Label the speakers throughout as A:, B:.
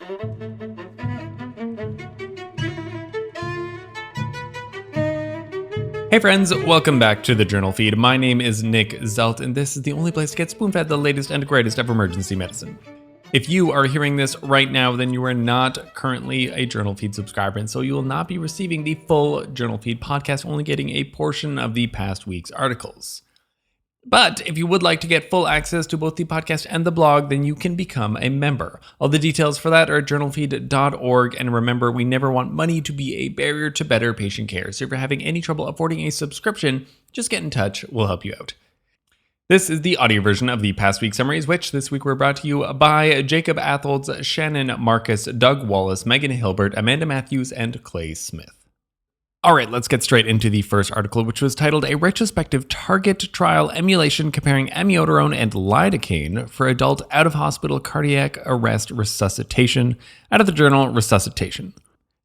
A: Hey friends, welcome back to the Journal Feed. My name is Nick Zelt, and this is the only place to get spoon-fed the latest and greatest of emergency medicine. If you are hearing this right now, then you are not currently a Journal Feed subscriber, and so you will not be receiving the full Journal Feed podcast, only getting a portion of the past week's articles. But if you would like to get full access to both the podcast and the blog, then you can become a member. All the details for that are at journalfeed.org. And remember, we never want money to be a barrier to better patient care. So if you're having any trouble affording a subscription, just get in touch. We'll help you out. This is the audio version of the past week summaries, which this week were brought to you by Jacob Atholds, Shannon Marcus, Doug Wallace, Megan Hilbert, Amanda Matthews, and Clay Smith. All right, let's get straight into the first article, which was titled A Retrospective Target Trial Emulation Comparing Amiodarone and Lidocaine for Adult Out-of-Hospital Cardiac Arrest Resuscitation, out of the journal Resuscitation.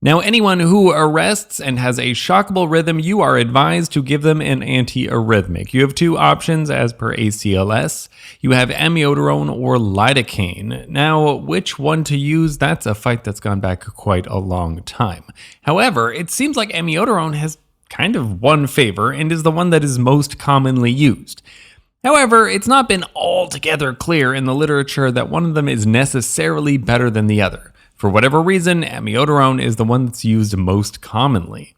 A: Now, anyone who arrests and has a shockable rhythm, you are advised to give them an antiarrhythmic. You have two options as per ACLS. You have amiodarone or lidocaine. Now, which one to use? That's a fight that's gone back quite a long time. However, it seems like amiodarone has kind of won favor and is the one that is most commonly used. However, it's not been altogether clear in the literature that one of them is necessarily better than the other. For whatever reason, amiodarone is the one that's used most commonly.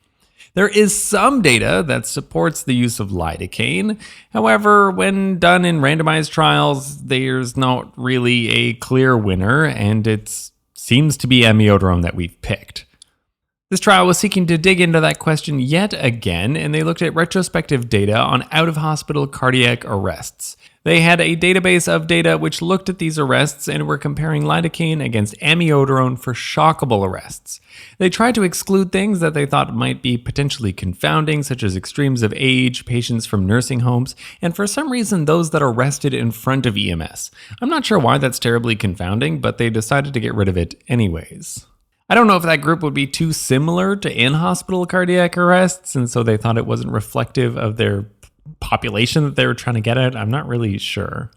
A: There is some data that supports the use of lidocaine. However, when done in randomized trials, there's not really a clear winner, and it seems to be amiodarone that we've picked. This trial was seeking to dig into that question yet again, and they looked at retrospective data on out-of-hospital cardiac arrests. They had a database of data which looked at these arrests and were comparing lidocaine against amiodarone for shockable arrests. They tried to exclude things that they thought might be potentially confounding, such as extremes of age, patients from nursing homes, and for some reason those that arrested in front of EMS. I'm not sure why that's terribly confounding, but they decided to get rid of it anyways. I don't know if that group would be too similar to in-hospital cardiac arrests, and so they thought it wasn't reflective of their population that they were trying to get at. I'm not really sure.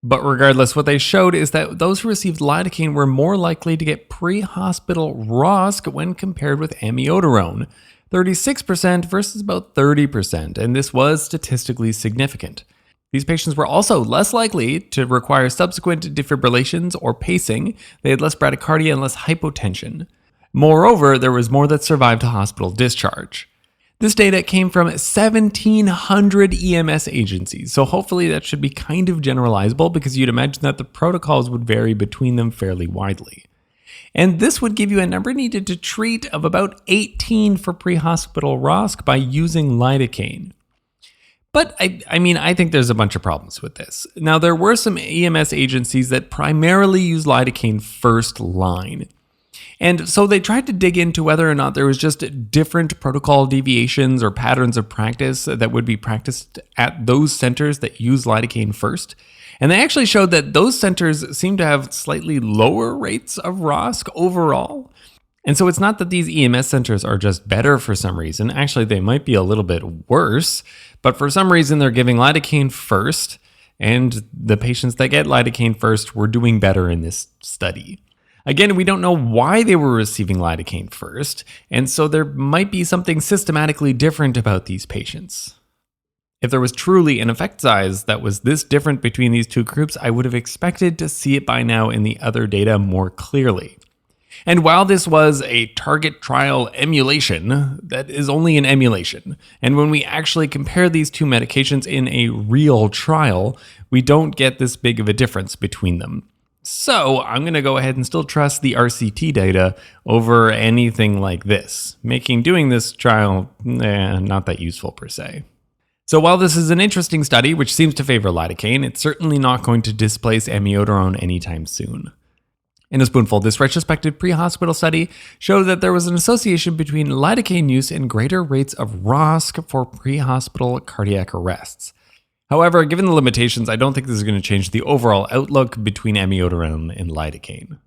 A: But regardless, what they showed is that those who received lidocaine were more likely to get pre-hospital ROSC when compared with amiodarone, 36% versus about 30%, and this was statistically significant. These patients were also less likely to require subsequent defibrillations or pacing. They had less bradycardia and less hypotension. Moreover, there was more that survived to hospital discharge. This data came from 1,700 EMS agencies, so hopefully that should be kind of generalizable because you'd imagine that the protocols would vary between them fairly widely. And this would give you a number needed to treat of about 18 for pre-hospital ROSC by using lidocaine. But I think there's a bunch of problems with this. Now, there were some EMS agencies that primarily use lidocaine first line. And so they tried to dig into whether or not there was just different protocol deviations or patterns of practice that would be practiced at those centers that use lidocaine first. And they actually showed that those centers seem to have slightly lower rates of ROSC overall. And so it's not that these EMS centers are just better for some reason. Actually, they might be a little bit worse, but for some reason they're giving lidocaine first, and the patients that get lidocaine first were doing better in this study. Again, we don't know why they were receiving lidocaine first, and so there might be something systematically different about these patients. If there was truly an effect size that was this different between these two groups, I would have expected to see it by now in the other data more clearly. And while this was a target trial emulation, that is only an emulation. And when we actually compare these two medications in a real trial, we don't get this big of a difference between them. So I'm going to go ahead and still trust the RCT data over anything like this, making doing this trial not that useful per se. So while this is an interesting study, which seems to favor lidocaine, it's certainly not going to displace amiodarone anytime soon. In a spoonful, this retrospective pre-hospital study showed that there was an association between lidocaine use and greater rates of ROSC for pre-hospital cardiac arrests. However, given the limitations, I don't think this is going to change the overall outlook between amiodarone and lidocaine.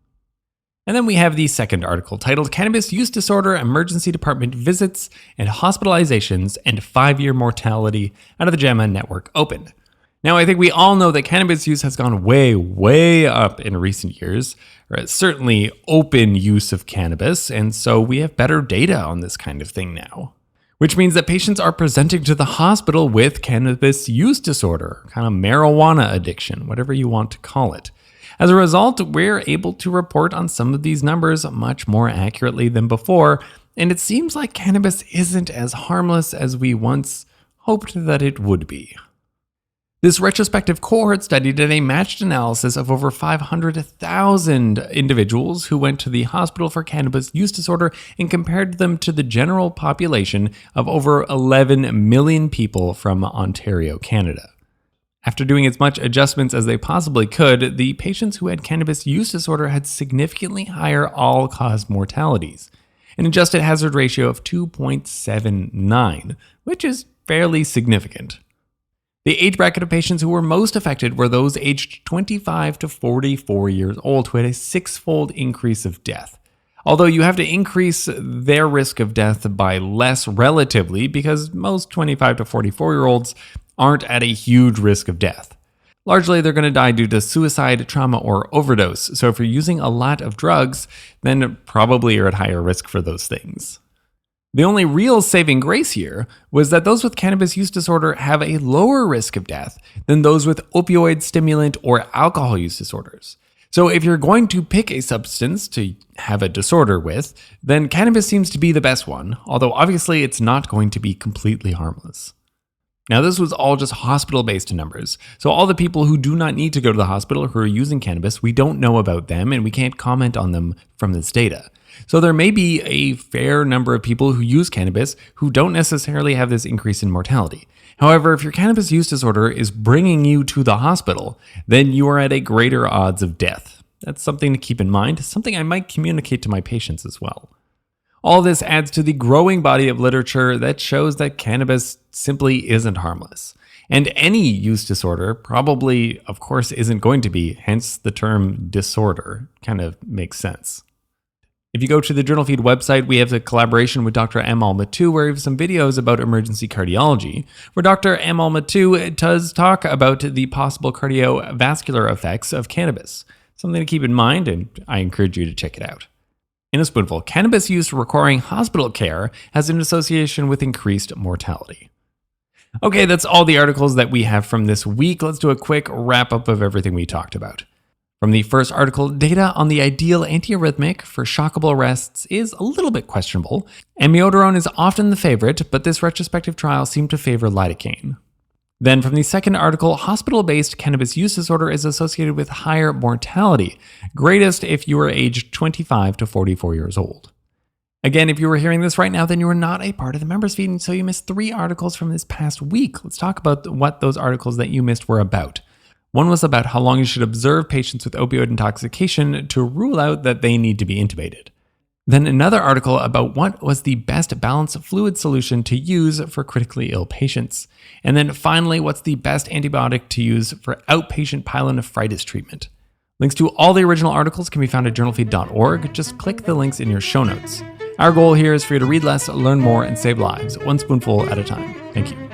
A: And then we have the second article titled Cannabis Use Disorder Emergency Department Visits and Hospitalizations and 5-Year Mortality out of the JAMA Network Open. Now, I think we all know that cannabis use has gone way, way up in recent years, or certainly open use of cannabis, and so we have better data on this kind of thing now. Which means that patients are presenting to the hospital with cannabis use disorder, kind of marijuana addiction, whatever you want to call it. As a result, we're able to report on some of these numbers much more accurately than before, and it seems like cannabis isn't as harmless as we once hoped that it would be. This retrospective cohort study did a matched analysis of over 500,000 individuals who went to the hospital for cannabis use disorder and compared them to the general population of over 11 million people from Ontario, Canada. After doing as much adjustments as they possibly could, the patients who had cannabis use disorder had significantly higher all-cause mortalities, an adjusted hazard ratio of 2.79, which is fairly significant. The age bracket of patients who were most affected were those aged 25 to 44 years old, who had a six-fold increase of death. Although you have to increase their risk of death by less relatively, because most 25 to 44-year-olds aren't at a huge risk of death. Largely, they're going to die due to suicide, trauma, or overdose. So if you're using a lot of drugs, then probably you're at higher risk for those things. The only real saving grace here was that those with cannabis use disorder have a lower risk of death than those with opioid, stimulant, or alcohol use disorders. So if you're going to pick a substance to have a disorder with, then cannabis seems to be the best one, although obviously it's not going to be completely harmless. Now, this was all just hospital-based numbers. So all the people who do not need to go to the hospital who are using cannabis, we don't know about them and we can't comment on them from this data. So there may be a fair number of people who use cannabis who don't necessarily have this increase in mortality. However, if your cannabis use disorder is bringing you to the hospital, then you are at a greater odds of death. That's something to keep in mind, something I might communicate to my patients as well. All this adds to the growing body of literature that shows that cannabis simply isn't harmless. And any use disorder probably, of course, isn't going to be, hence the term disorder. Kind of makes sense. If you go to the Journal Feed website, we have a collaboration with Dr. Amal Mattu, where we have some videos about emergency cardiology, where Dr. Amal Mattu does talk about the possible cardiovascular effects of cannabis. Something to keep in mind, and I encourage you to check it out. In a spoonful, cannabis use requiring hospital care has an association with increased mortality. Okay, that's all the articles that we have from this week. Let's do a quick wrap-up of everything we talked about. From the first article, data on the ideal antiarrhythmic for shockable arrests is a little bit questionable. Amiodarone is often the favorite, but this retrospective trial seemed to favor lidocaine. Then from the second article, hospital-based cannabis use disorder is associated with higher mortality, greatest if you are aged 25 to 44 years old. Again, if you were hearing this right now, then you are not a part of the members feed, and so you missed 3 articles from this past week. Let's talk about what those articles that you missed were about. One was about how long you should observe patients with opioid intoxication to rule out that they need to be intubated. Then another article about what was the best balanced fluid solution to use for critically ill patients. And then finally, what's the best antibiotic to use for outpatient pyelonephritis treatment. Links to all the original articles can be found at journalfeed.org. Just click the links in your show notes. Our goal here is for you to read less, learn more, and save lives, one spoonful at a time. Thank you.